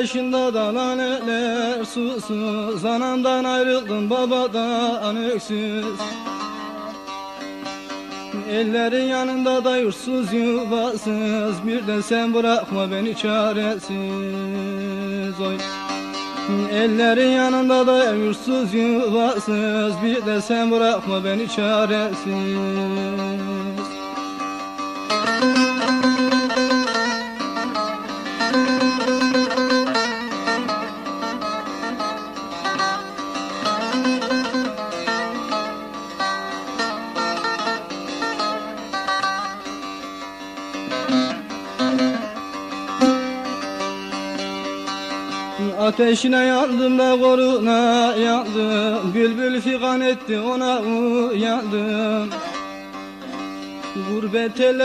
başında da laneler susuz. Anamdan ayrıldım, babadan öksüz. Ellerin yanında da yursuz yuvasız. Bir de sen bırakma beni çaresiz. Oy. Ellerin yanında da yursuz yuvasız. Bir de sen bırakma beni çaresiz. Ateşine yandım da koruna yandım. Bülbül figan etti ona uyandım. Gurbet ele